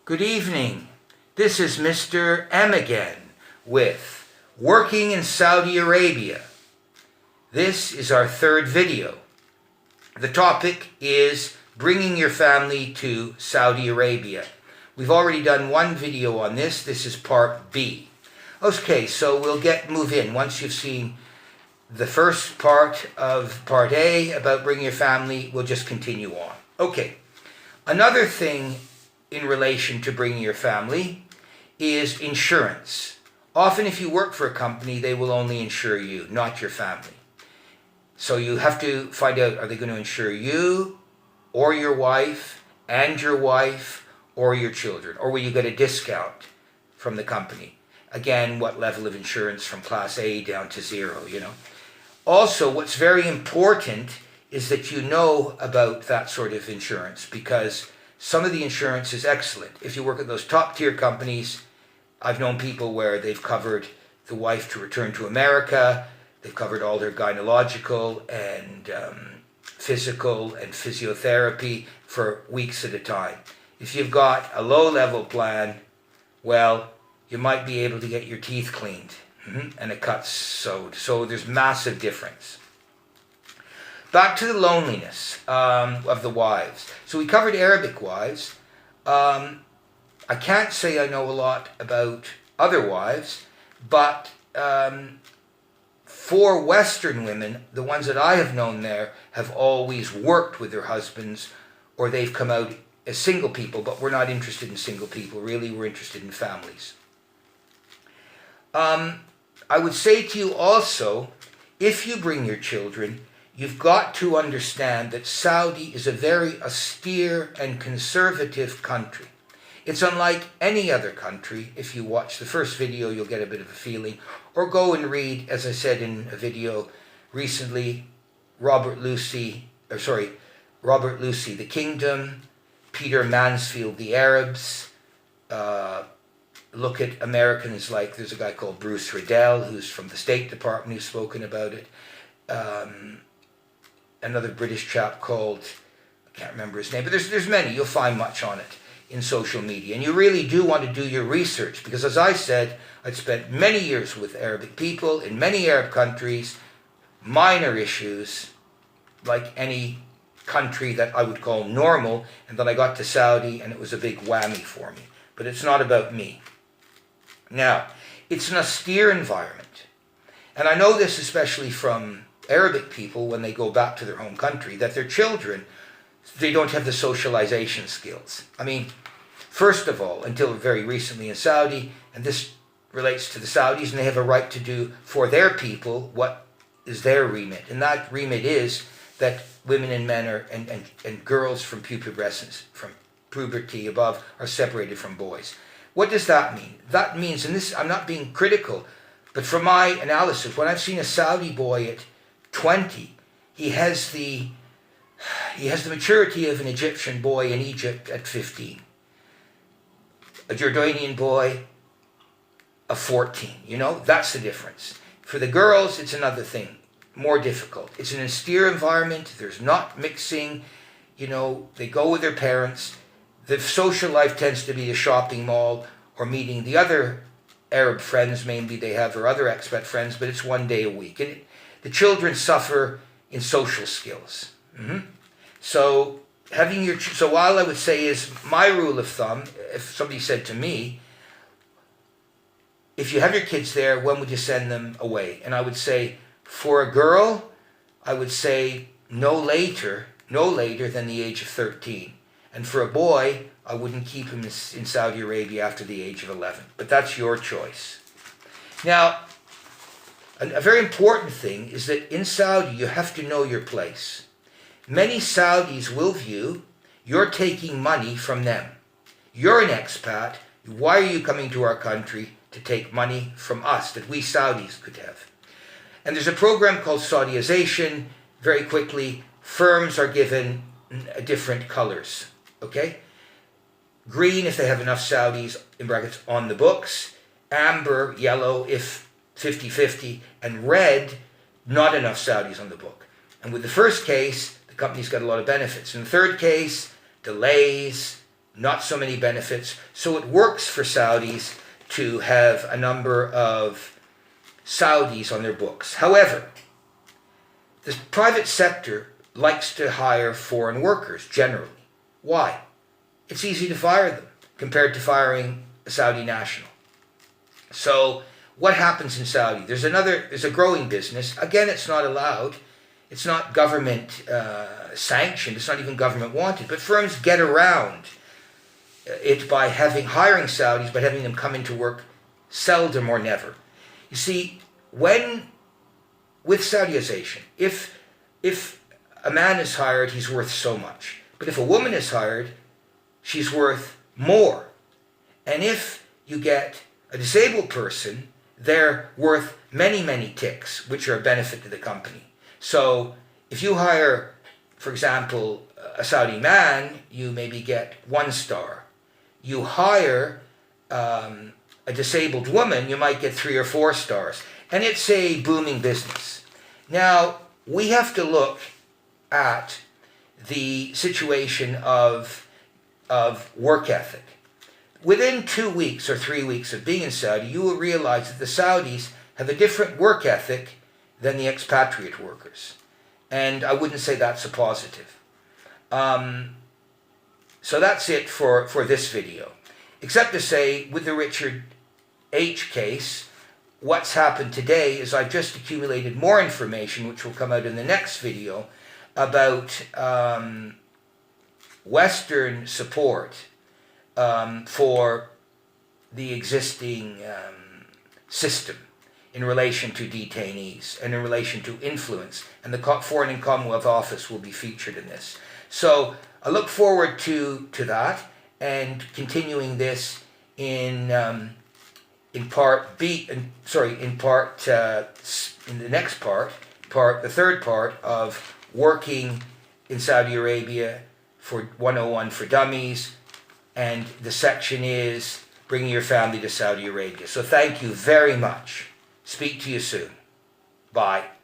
Good evening. This is Mr. M again with Working in Saudi Arabia. This is our third video. The topic is bringing your family to Saudi Arabia. We've already done one video on this. This is part B. Okay, so we'll move in. Once you've seen the first part of part A about bringing your family, we'll just continue on. Okay, another thing in relation to bringing your family is insurance. Often if you work for a company, they will only insure you, not your family. So you have to find out, are they going to insure you or your wife and your wife or your children? Or will you get a discount from the company? Again, what level of insurance from class A down to 0, you know. Also, what's very important is that you know about that sort of insurance, because some of the insurance is excellent. If you work at those top tier companies, I've known people where they've covered the wife to return to America, they've covered all their gynecological and physical and physiotherapy for weeks at a time. If you've got a low level plan, well, you might be able to get your teeth cleaned and a cut sewed. So there's massive difference. Back to the loneliness of the wives. So we covered Arabic wives. I can't say I know a lot about other wives, but for Western women, the ones that I have known there have always worked with their husbands, or they've come out as single people, but we're not interested in single people. Really, we're interested in families. I would say to you also, if you bring your children, you've got to understand that Saudi is a very austere and conservative country. It's unlike any other country. If you watch the first video, you'll get a bit of a feeling. Or go and read, as I said in a video recently, Robert Lucy, The Kingdom, Peter Mansfield, The Arabs. Look at Americans like, there's a guy called Bruce Riddell, who's from the State Department, who's spoken about it. Another British chap called, I can't remember his name, but there's many. You'll find much on it in social media. And you really do want to do your research, because as I said, I'd spent many years with Arabic people in many Arab countries, minor issues, like any country that I would call normal, and then I got to Saudi and it was a big whammy for me. But it's not about me. Now, it's an austere environment. And I know this especially from Arabic people when they go back to their home country, that their children, they don't have the socialization skills. I mean, first of all, until very recently in Saudi, and this relates to the Saudis, and they have a right to do for their people what is their remit. And that remit is that women and men are, and girls from pubescence, from puberty above, are separated from boys. What does that mean? That means, and this, I'm not being critical, but from my analysis, when I've seen a Saudi boy at 20, he has the maturity of an Egyptian boy in Egypt at 15. A Jordanian boy of 14, you know, that's the difference. For the girls, it's another thing, more difficult. It's an austere environment, there's not mixing, you know, they go with their parents. The social life tends to be a shopping mall or meeting the other Arab friends maybe they have, or other expat friends, but it's one day a week. And the children suffer in social skills. So so while I would say is my rule of thumb, if somebody said to me, if you have your kids there, when would you send them away? And I would say, for a girl, I would say no later than the age of 13. And for a boy, I wouldn't keep him in Saudi Arabia after the age of 11. But that's your choice. Now, a very important thing is that in Saudi, you have to know your place. Many Saudis will view you're taking money from them. You're an expat. Why are you coming to our country to take money from us that we Saudis could have? And there's a program called Saudiization. Very quickly, firms are given different colors. Okay? Green if they have enough Saudis, in brackets, on the books. Amber, yellow if 50-50. And red, not enough Saudis on the book. And with the first case, the company's got a lot of benefits. In the third case, delays, not so many benefits. So it works for Saudis to have a number of Saudis on their books. However, the private sector likes to hire foreign workers generally. Why? It's easy to fire them compared to firing a Saudi national. So what happens in Saudi? There's a growing business. Again, it's not allowed. It's not government sanctioned. It's not even government wanted. But firms get around it by hiring Saudis, but having them come into work seldom or never. You see, with Saudization, if a man is hired, he's worth so much. But if a woman is hired, she's worth more. And if you get a disabled person, they're worth many, many ticks, which are a benefit to the company. So if you hire, for example, a Saudi man, you maybe get 1 star. You hire a disabled woman, you might get 3 or 4 stars. And it's a booming business. Now, we have to look at the situation of work ethic. Within 2 weeks or 3 weeks of being in Saudi, you will realize that the Saudis have a different work ethic than the expatriate workers. And I wouldn't say that's a positive. So that's it for this video. Except to say, with the Richard H. case, what's happened today is I've just accumulated more information, which will come out in the next video, about Western support for the existing system in relation to detainees and in relation to influence. And the Foreign and Commonwealth Office will be featured in this. So I look forward to that and continuing this in the next part, the third part of working in Saudi Arabia for 101 for Dummies, and the section is bringing your family to Saudi Arabia. So thank you very much. Speak to you soon. Bye.